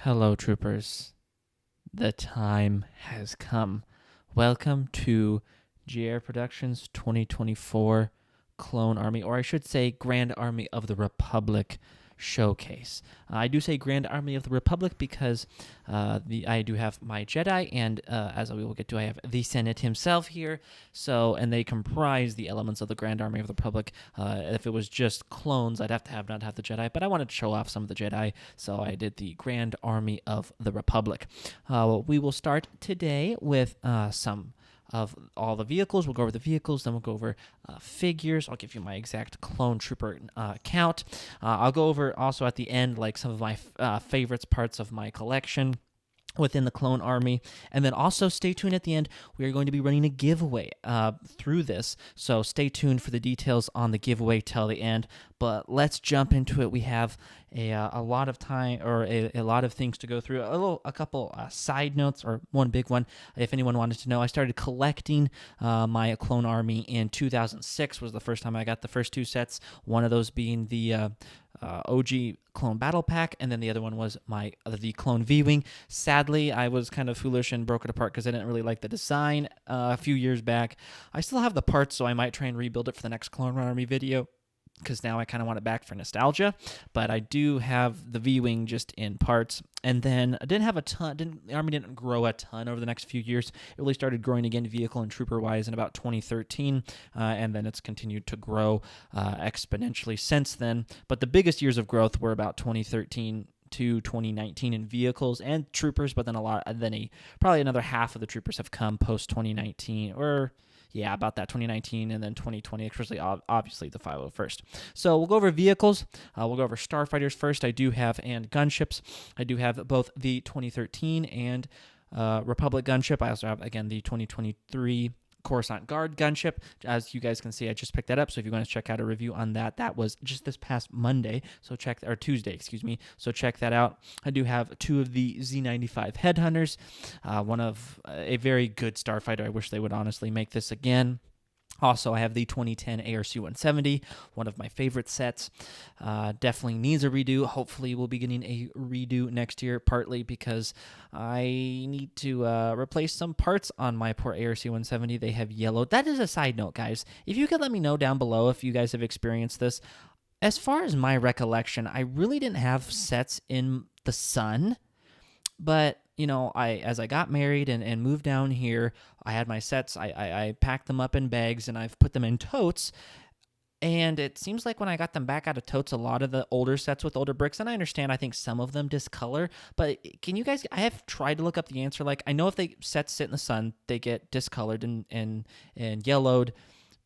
Hello, troopers. The time has come. Welcome to G.A.R. Productions 2024 Clone Army, or I should say Grand Army of the Republic showcase. I do say Grand Army of the Republic because I do have my Jedi, and as we will get to, I have the Senate himself here. And they comprise the elements of the Grand Army of the Republic. If it was just clones, I'd not have the Jedi, but I wanted to show off some of the Jedi, so I did the Grand Army of the Republic. We will start today with some of all the vehicles. We'll go over the vehicles, then we'll go over figures. I'll give you my exact clone trooper count. I'll go over also at the end like some of my favorites parts of my collection within the clone army, and then also stay tuned at the end. We are going to be running a giveaway through this, so stay tuned for the details on the giveaway till the end. But let's jump into it. We have a lot of time, or a lot of things to go through. A couple side notes, or one big one. If anyone wanted to know, I started collecting my clone army in 2006. Was the first time I got the first two sets. One of those being the OG Clone Battle Pack, and then the other one was the Clone V-Wing. Sadly, I was kind of foolish and broke it apart because I didn't really like the design a few years back. I still have the parts, so I might try and rebuild it for the next Clone Army video, because now I kind of want it back for nostalgia. But I do have the V-Wing just in parts. And then I didn't have a ton, the Army didn't grow a ton over the next few years. It really started growing again vehicle and trooper-wise in about 2013, and then it's continued to grow exponentially since then. But the biggest years of growth were about 2013 to 2019 in vehicles and troopers, but then probably another half of the troopers have come post 2019, or yeah, about that 2019 and then 2020, especially obviously the 501st. So we'll go over vehicles. We'll go over starfighters first. And gunships. I do have both the 2013 and Republic gunship. I also have, again, the 2023 Coruscant Guard gunship. As you guys can see, I just picked that up. So if you want to check out a review on that, that was just this past Tuesday, excuse me. So check that out. I do have two of the Z95 Headhunters. One of a very good starfighter. I wish they would honestly make this again. Also, I have the 2010 ARC-170, one of my favorite sets. Definitely needs a redo. Hopefully, we'll be getting a redo next year, partly because I need to replace some parts on my poor ARC-170. They have yellowed. That is a side note, guys. If you could let me know down below if you guys have experienced this. As far as my recollection, I really didn't have sets in the sun, but as I got married and moved down here, I had my sets. I packed them up in bags and I've put them in totes. And it seems like when I got them back out of totes, a lot of the older sets with older bricks, and I understand, I think some of them discolor, but can you guys, I have tried to look up the answer. Like, I know if they sets sit in the sun, they get discolored and yellowed,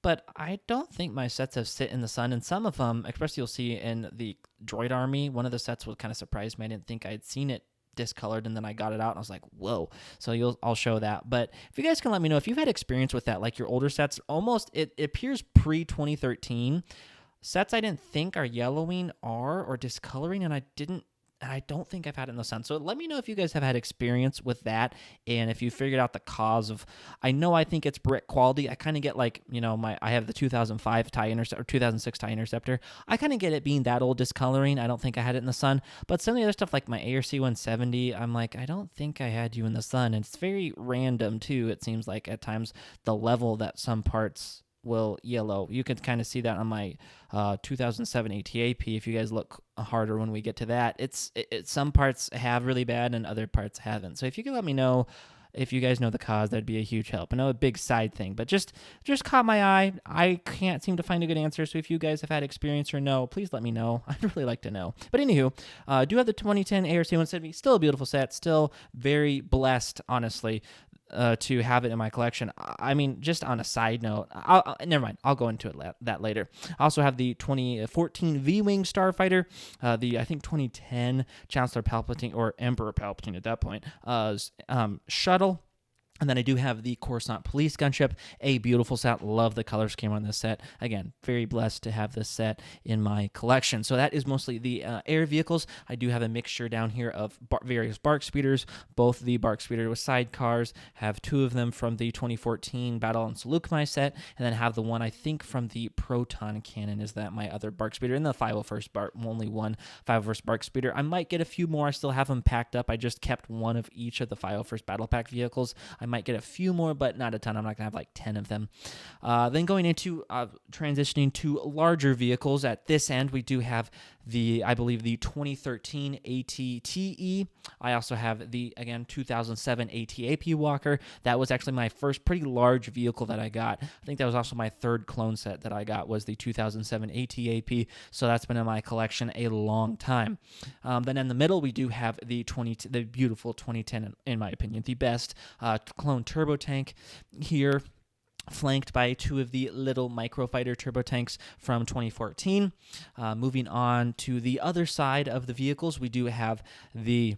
but I don't think my sets have sit in the sun. And some of them, especially you'll see in the Droid Army, one of the sets was kind of surprised me. I didn't think I'd seen it discolored, and then I got it out and I was like, whoa. So I'll show that. But if you guys can let me know if you've had experience with that, like your older sets, almost it appears pre-2013 sets I didn't think are yellowing or discoloring, and I don't think I've had it in the sun. So let me know if you guys have had experience with that, and if you figured out the cause of. I think it's brick quality. I kind of get like, I have the 2005 TIE Interceptor, or 2006 TIE Interceptor. I kind of get it being that old discoloring. I don't think I had it in the sun. But some of the other stuff, like my ARC-170, I'm like, I don't think I had you in the sun. And it's very random too. It seems like at times the level that some parts will yellow. You can kind of see that on my 2007 ATAP. If you guys look harder when we get to that, it's some parts have really bad and other parts haven't. So if you could let me know if you guys know the cause, that'd be a huge help. I know a big side thing, but just caught my eye. I can't seem to find a good answer. So if you guys have had experience or know, please let me know. I'd really like to know. But anywho, do have the 2010 ARC-170. Still a beautiful set. Still very blessed, honestly, to have it in my collection. I mean, just on a side note, never mind. I'll go into that later. I also have the 2014 V-Wing Starfighter, I think 2010 Chancellor Palpatine, or Emperor Palpatine at that point, shuttle. And then I do have the Coruscant Police Gunship, a beautiful set. Love the color scheme on this set. Again, very blessed to have this set in my collection. So that is mostly the air vehicles. I do have a mixture down here of various BARC speeders. Both the BARC speeder with sidecars, have 2 of them from the 2014 Battle on Seleucmai set, and then have the one I think from the Proton Cannon. Is that my other BARC speeder? And the 501st BARC, only one 501st BARC speeder. I might get a few more. I still have them packed up. I just kept one of each of the 501st Battle Pack vehicles. I might get a few more, but not a ton. I'm not going to have like 10 of them. Then going into transitioning to larger vehicles, at this end, we do have I believe the 2013 ATTE. I also have the, again, 2007 ATAP Walker. That was actually my first pretty large vehicle that I got. I think that was also my 3rd clone set that I got, was the 2007 ATAP. So that's been in my collection a long time. Then in the middle, we do have the beautiful 2010, in my opinion, the best clone turbo tank here, flanked by 2 of the little microfighter turbo tanks from 2014. Moving on to the other side of the vehicles, we do have the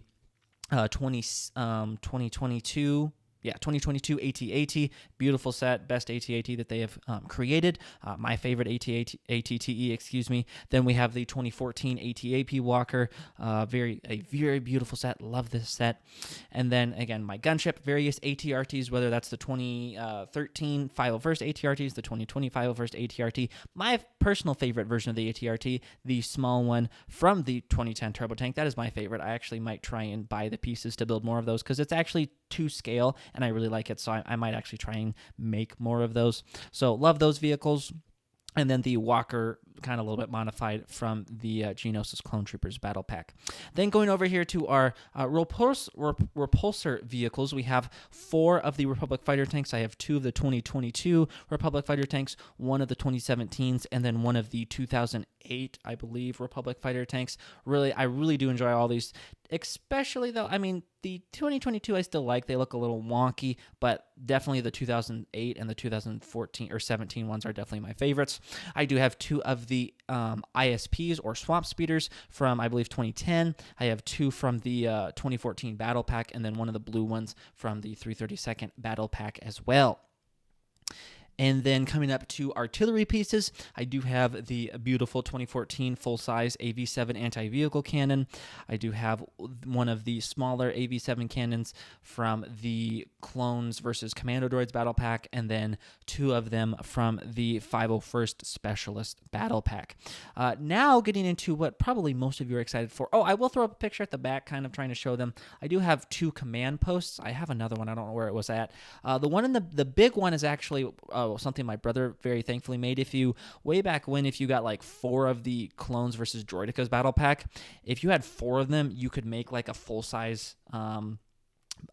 2022 AT-AT, beautiful set, best AT-AT that they have created. My favorite AT-TE, excuse me. Then we have the 2014 AT-AP Walker, a very beautiful set. Love this set. And then again, my gunship, various AT-RTs, whether that's the 2013 501st AT-RTs, the 2020 501st AT-RT. My personal favorite version of the AT-RT, the small one from the 2010 Turbo Tank. That is my favorite. I actually might try and buy the pieces to build more of those because it's actually to scale, and I really like it, so I might actually try and make more of those. So love those vehicles. And then the Walker, kind of a little bit modified from the Geonosis Clone Troopers Battle Pack. Then going over here to our repulsor vehicles, we have 4 of the Republic Fighter tanks. I have 2 of the 2022 Republic Fighter tanks, 1 of the 2017s, and then 1 of the 2008, I believe, Republic Fighter tanks. I really do enjoy all these, especially though, I mean, the 2022 I still like. They look a little wonky, but definitely the 2008 and the 2014 or 17 ones are definitely my favorites. I do have 2 of the ISPs or swamp speeders from, I believe, 2010. I have 2 from the 2014 Battle Pack, and then 1 of the blue ones from the 332nd Battle Pack as well. And then coming up to artillery pieces, I do have the beautiful 2014 full-size AV-7 anti-vehicle cannon. I do have one of the smaller AV-7 cannons from the Clones versus Commando Droids Battle Pack, and then 2 of them from the 501st Specialist Battle Pack. Now getting into what probably most of you are excited for. Oh, I will throw up a picture at the back, kind of trying to show them. I do have 2 command posts. I have another one. I don't know where it was at. The one in the big one is actually something my brother very thankfully made. Way back when, if you got like 4 of the Clones versus Droidekas Battle Pack, if you had 4 of them, you could make like a full-size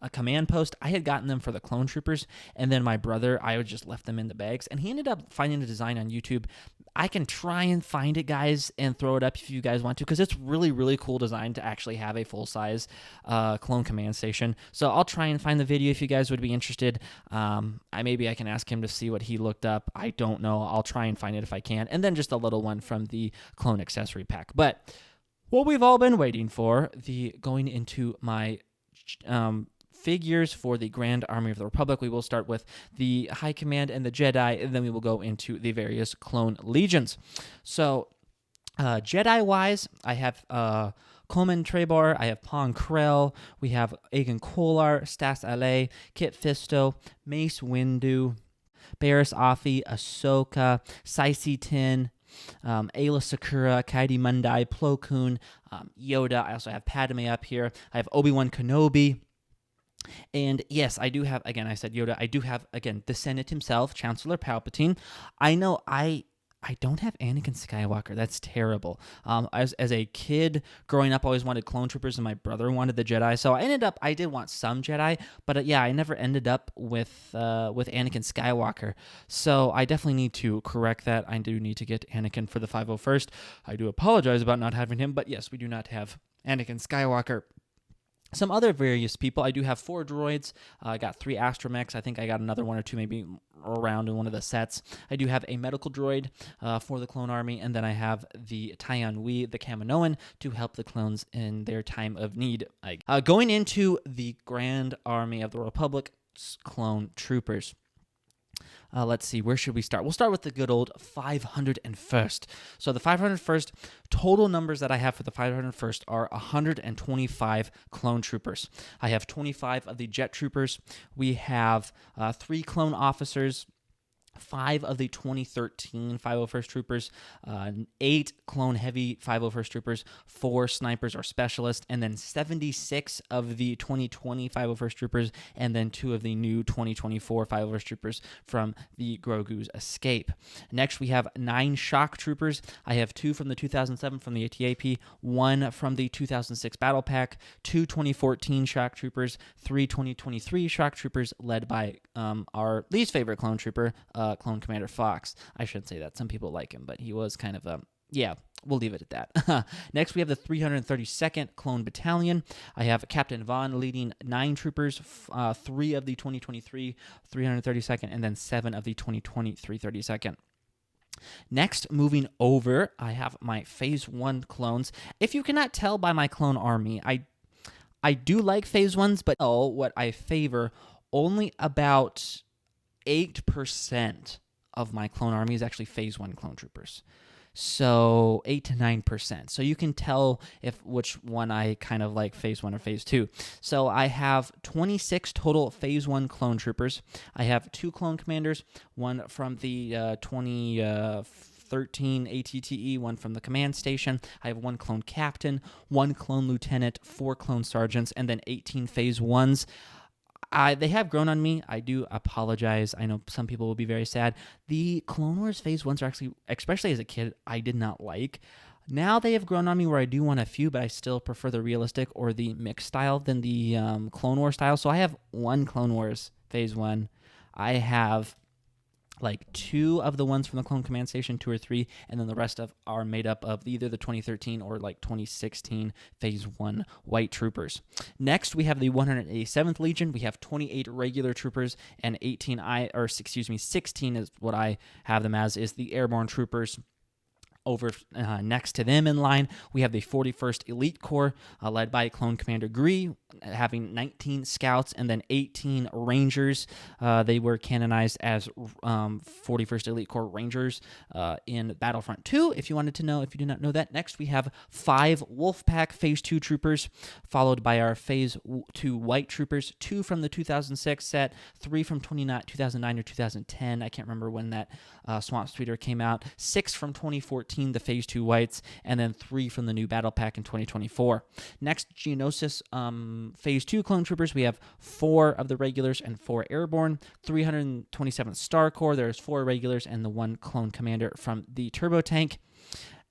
a command post. I had gotten them for the Clone Troopers, and then my brother, I would just left them in the bags, and he ended up finding a design on YouTube. I can try and find it, guys, and throw it up if you guys want to, because it's really, really cool design to actually have a full-size clone command station. So I'll try and find the video if you guys would be interested. Maybe I can ask him to see what he looked up. I don't know. I'll try and find it if I can. And then just a little one from the clone accessory pack. But what we've all been waiting for, going into my figures for the Grand Army of the Republic. We will start with the High Command and the Jedi, and then we will go into the various clone legions. So, Jedi-wise, I have Coleman Trebor, I have Pong Krell, we have Aegon Kolar, Stas Ale, Kit Fisto, Mace Windu, Barriss Offee, Ahsoka, Saisi Tin, Ayla Sakura, Kaidi Mundai, Plo Koon, Yoda. I also have Padme up here. I have Obi-Wan Kenobi. And yes, I do have, again, I said Yoda. I do have, again, the Senate himself, Chancellor Palpatine. I know I don't have Anakin Skywalker. That's terrible. As a kid growing up, I always wanted clone troopers, and my brother wanted the Jedi. So I did want some Jedi, but yeah, I never ended up with Anakin Skywalker. So I definitely need to correct that. I do need to get Anakin for the 501st. I do apologize about not having him, but yes, we do not have Anakin Skywalker. Some other various people. I do have 4 droids. I got 3 astromechs. I think I got another 1 or 2 maybe around in one of the sets. I do have a medical droid for the clone army, and then I have the Taiyan Wee, the Kaminoan, to help the clones in their time of need. Going into the Grand Army of the Republic clone troopers. Let's see, where should we start? We'll start with the good old 501st. So the 501st, total numbers that I have for the 501st are 125 clone troopers. I have 25 of the jet troopers. We have 3 clone officers, 5 of the 2013 501st troopers, 8 clone heavy 501st troopers, 4 snipers or specialists, and then 76 of the 2020 501st troopers, and then 2 of the new 2024 501st troopers from the Grogu's Escape. Next, we have 9 shock troopers. I have 2 from the 2007 from the ATAP, 1 from the 2006 Battle Pack, 2 2014 shock troopers, 3 2023 shock troopers led by our least favorite clone trooper, Clone Commander Fox. I shouldn't say that. Some people like him, but he was kind of yeah, we'll leave it at that. Next, we have the 332nd Clone Battalion. I have Captain Vaughn leading 9 troopers, 3 of the 2023 332nd, and then 7 of the 2020 332nd. Next, moving over, I have my Phase 1 clones. If you cannot tell by my clone army, I do like Phase 1s, but what I favor, only about 8% of my clone army is actually Phase 1 clone troopers. So 8 to 9%. So you can tell which one I kind of like, Phase 1 or Phase 2. So I have 26 total Phase 1 clone troopers. I have 2 clone commanders, one from the 2013 ATTE, one from the command station. I have 1 clone captain, 1 clone lieutenant, 4 clone sergeants, and then 18 Phase 1s. They have grown on me. I do apologize. I know some people will be very sad. The Clone Wars Phase 1s are actually, especially as a kid, I did not like. Now they have grown on me where I do want a few, but I still prefer the realistic or the mixed style than the Clone Wars style. So I have 1 Clone Wars Phase 1. I have like 2 of the ones from the Clone Command Station, 2 or 3, and then the rest are made up of either the 2013 or like 2016 Phase 1 White Troopers. Next, we have the 187th Legion. We have 28 regular troopers and 16 is what I have them as, is the Airborne Troopers. Over next to them in line, we have the 41st Elite Corps, led by Clone Commander G.A.R, having 19 scouts and then 18 Rangers. They were canonized as 41st Elite Corps Rangers in Battlefront 2, if you wanted to know, if you do not know that. Next, we have 5 Wolfpack Phase 2 troopers, followed by our Phase 2 White Troopers, 2 from the 2006 set, 3 from 2009 or 2010. I can't remember when that Swamp Speeder came out. 6 from 2014. The Phase 2 Whites, and then 3 from the new Battle Pack in 2024. Next, Geonosis Phase 2 Clone Troopers, we have 4 of the regulars and 4 airborne. 327th Star Corps, there's 4 regulars and the 1 Clone Commander from the Turbo Tank.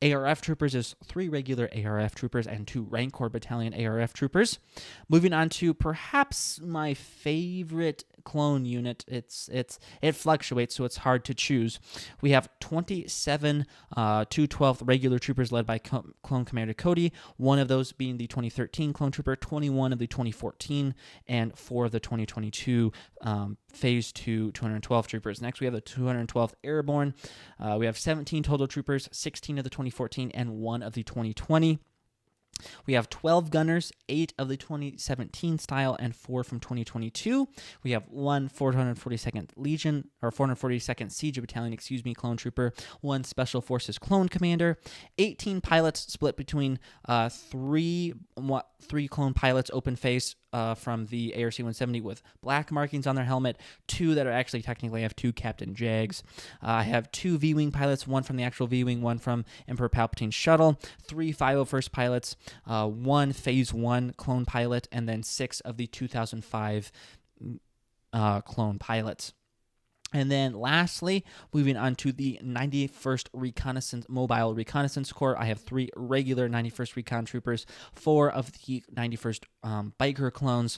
ARF Troopers is 3 regular ARF Troopers and 2 Rancor Battalion ARF Troopers. Moving on to perhaps my favorite clone unit. It fluctuates, so it's hard to choose. We have 27 212th regular troopers led by Clone Commander Cody, 1 of those being the 2013 Clone Trooper, 21 of the 2014, and 4 of the 2022 Phase 2 212 troopers. Next, we have the 212th Airborne. We have 17 total troopers, 16 of the 2014, and 1 of the 2020. We have 12 gunners, 8 of the 2017 style and 4 from 2022. We have 1 442nd Legion, or 442nd Siege Battalion, Clone Trooper, 1 Special Forces Clone Commander, 18 pilots split between 3 clone pilots open face from the ARC-170 with black markings on their helmet, 2 that are actually technically have 2 Captain Jags. I have 2 V-Wing pilots, 1 from the actual V-Wing, 1 from Emperor Palpatine's shuttle, 3 501st pilots, 1 Phase 1 clone pilot, and then 6 of the 2005 clone pilots. And then lastly, moving on to the 91st Mobile Reconnaissance Corps, I have 3 regular 91st Recon Troopers, 4 of the 91st Biker clones,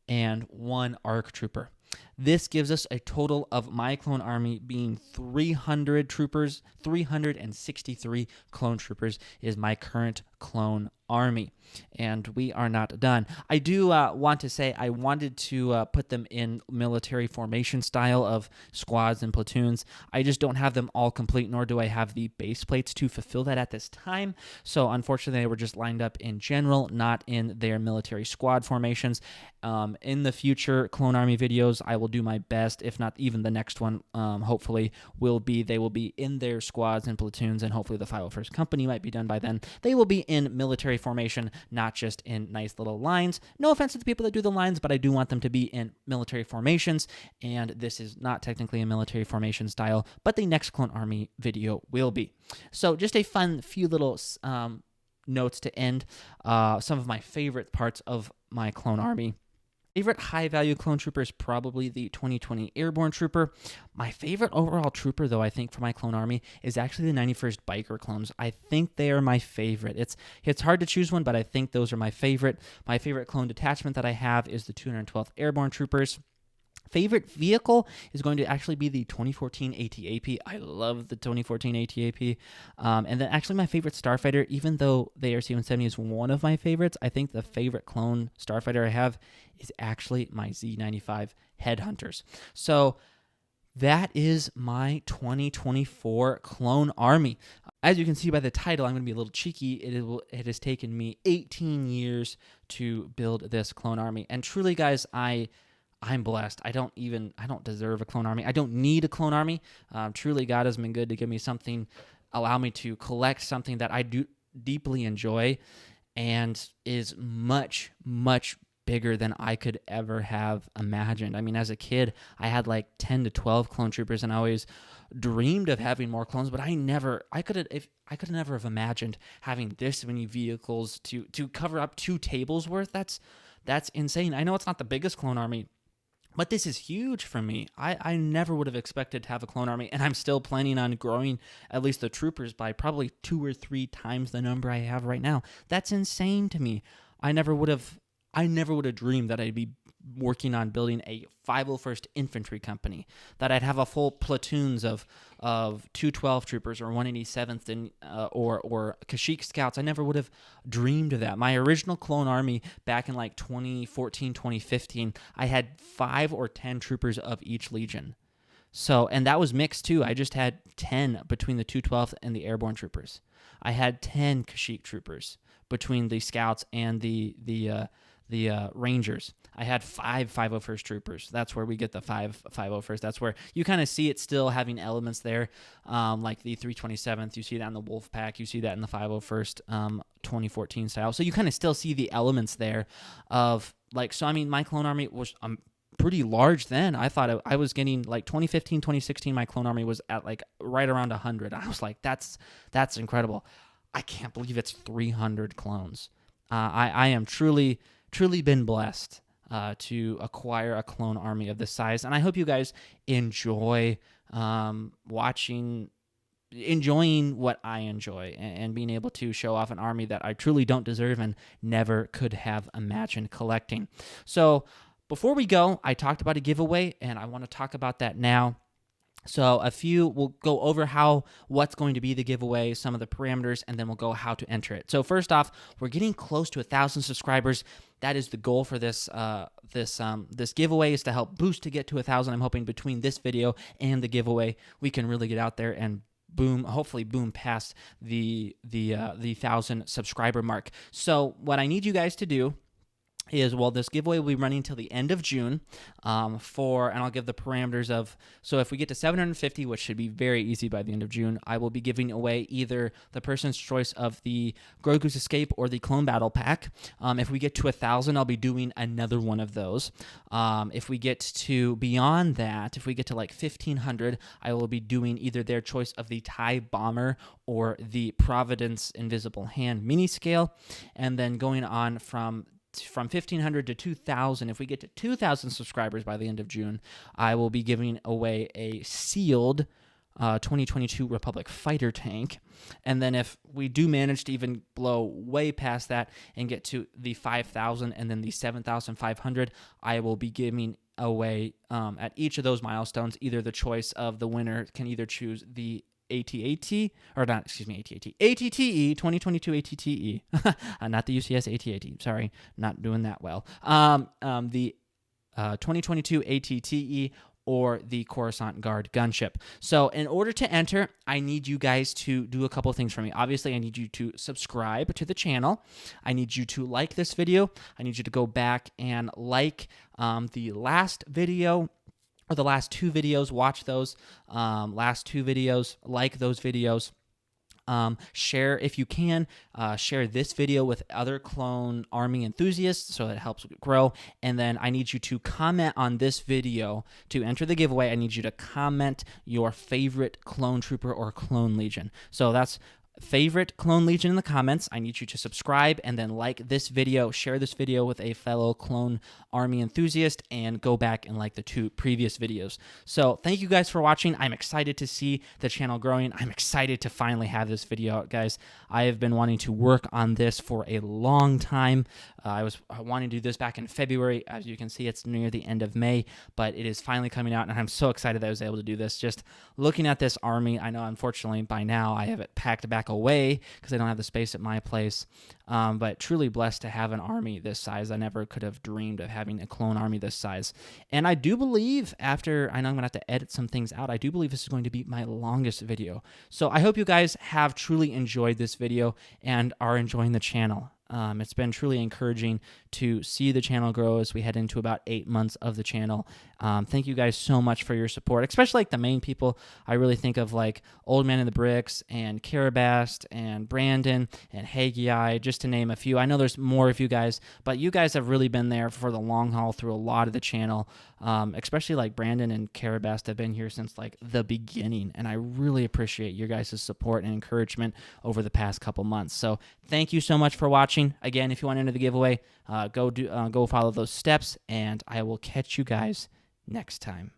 and 1 ARC Trooper. This gives us a total of my clone army being 300 troopers, 363 clone troopers is my current clone army, and we are not done. I do want to say I wanted to put them in military formation style of squads and platoons. I just don't have them all complete, nor do I have the base plates to fulfill that at this time. So unfortunately, they were just lined up in general, not in their military squad formations. In the future Clone Army videos, I will do my best, if not even the next one, hopefully, they will be in their squads and platoons, and hopefully the 501st Company might be done by then. They will be in military formation, not just in nice little lines. No offense to the people that do the lines, but I do want them to be in military formations, and this is not technically a military formation style, but the next Clone Army video will be. So just a fun few little notes to end some of my favorite parts of my Clone Army. Favorite high-value clone trooper is probably the 2020 Airborne Trooper. My favorite overall trooper, though, I think for my clone army is actually the 91st Biker clones. I think they are my favorite. It's hard to choose one, but I think those are my favorite. My favorite clone detachment that I have is the 212th Airborne Troopers. Favorite vehicle is going to actually be the 2014 AT-AP. I love the 2014 AT-AP. And then actually my favorite starfighter, even though the AR-C-170 is one of my favorites, I think the favorite clone starfighter I have is actually my Z-95 Headhunters. So that is my 2024 Clone Army. As you can see by the title, I'm going to be a little cheeky. It has taken me 18 years to build this Clone Army. And truly, guys, I'm blessed. I don't deserve a clone army. I don't need a clone army. Truly, God has been good to give me something, allow me to collect something that I do deeply enjoy, and is much, much bigger than I could ever have imagined. I mean, as a kid, I had like 10 to 12 clone troopers, and I always dreamed of having more clones, but I could never have imagined having this many vehicles to cover up 2 tables worth. That's insane. I know it's not the biggest clone army, but this is huge for me. I never would have expected to have a clone army, and I'm still planning on growing at least the troopers by probably 2 or 3 times the number I have right now. That's insane to me. I never would have dreamed that I'd be working on building a 501st Infantry Company, that I'd have a full platoons of 212 troopers or 187th and or Kashyyyk Scouts. I never would have dreamed of that. My original clone army back in like 2014, 2015, I had 5 or 10 troopers of each legion. So, and that was mixed too. I just had 10 between the 212th and the Airborne Troopers. I had 10 Kashyyyk troopers between the Scouts and the Rangers. I had 5 501st troopers. That's where we get the 501st. That's where you kind of see it still having elements there, like the 327th. You see that in the Wolf Pack. You see that in the 501st 2014 style. So you kind of still see the elements there of like. So I mean, my clone army was pretty large then. I thought I was getting like 2015, 2016. My clone army was at like right around 100. I was like, that's incredible. I can't believe it's 300 clones. I am truly been blessed to acquire a clone army of this size, and I hope you guys enjoying what I enjoy, and being able to show off an army that I truly don't deserve and never could have imagined collecting. So before we go, I talked about a giveaway, and I want to talk about that now. So we'll go over what's going to be the giveaway, some of the parameters, and then we'll go how to enter it. So first off, we're getting close to 1,000 subscribers. That is the goal for this giveaway, is to help boost to get to 1,000. I'm hoping between this video and the giveaway, we can really get out there and hopefully boom past the 1,000 subscriber mark. So what I need you guys to do is, this giveaway will be running till the end of June, and I'll give the parameters of, so if we get to 750, which should be very easy by the end of June, I will be giving away either the person's choice of the Grogu's Escape or the Clone Battle Pack. If we get to 1,000, I'll be doing another one of those. If we get to beyond that, if we get to like 1,500, I will be doing either their choice of the TIE Bomber or the Providence Invisible Hand mini scale, and then going on from 1,500 to 2,000. If we get to 2,000 subscribers by the end of June, I will be giving away a sealed 2022 Republic fighter tank. And then if we do manage to even blow way past that and get to the 5,000 and then the 7,500, I will be giving away at each of those milestones either the choice of the winner can either choose the ATAT, or not, excuse me, ATAT, ATTE, 2022 ATTE, not the UCS ATAT, sorry, not doing that well. The 2022 ATTE, or the Coruscant Guard gunship. So in order to enter, I need you guys to do a couple of things for me. Obviously, I need you to subscribe to the channel. I need you to like this video. I need you to go back and like the last video, or the last two videos, watch those last two videos, like those videos. Share, if you can, share this video with other clone army enthusiasts so it helps grow. And then I need you to comment on this video to enter the giveaway. I need you to comment your favorite clone trooper or clone legion. So that's favorite clone legion in the comments. I need you to subscribe and then like this video, share this video with a fellow clone army enthusiast, and go back and like the two previous videos. So thank you guys for watching. I'm excited to see the channel growing. I'm excited to finally have this video out, guys. I have been wanting to work on this for a long time. I was wanting to do this back in February. As you can see, it's near the end of May, but it is finally coming out, and I'm so excited that I was able to do this. Just looking at this army, I know unfortunately by now I have it packed back away because I don't have the space at my place, but truly blessed to have an army this size. I never could have dreamed of having a clone army this size. And I do believe, after, I know I'm going to have to edit some things out, I do believe this is going to be my longest video. So I hope you guys have truly enjoyed this video and are enjoying the channel. It's been truly encouraging to see the channel grow as we head into about 8 months of the channel. Thank you guys so much for your support, especially like the main people. I really think of like Old Man in the Bricks and Karabast and Brandon and Haggai, just to name a few. I know there's more of you guys, but you guys have really been there for the long haul through a lot of the channel, especially like Brandon and Karabast have been here since like the beginning, and I really appreciate your guys' support and encouragement over the past couple months. So thank you so much for watching. Again, if you want to enter the giveaway, go follow those steps, and I will catch you guys next time.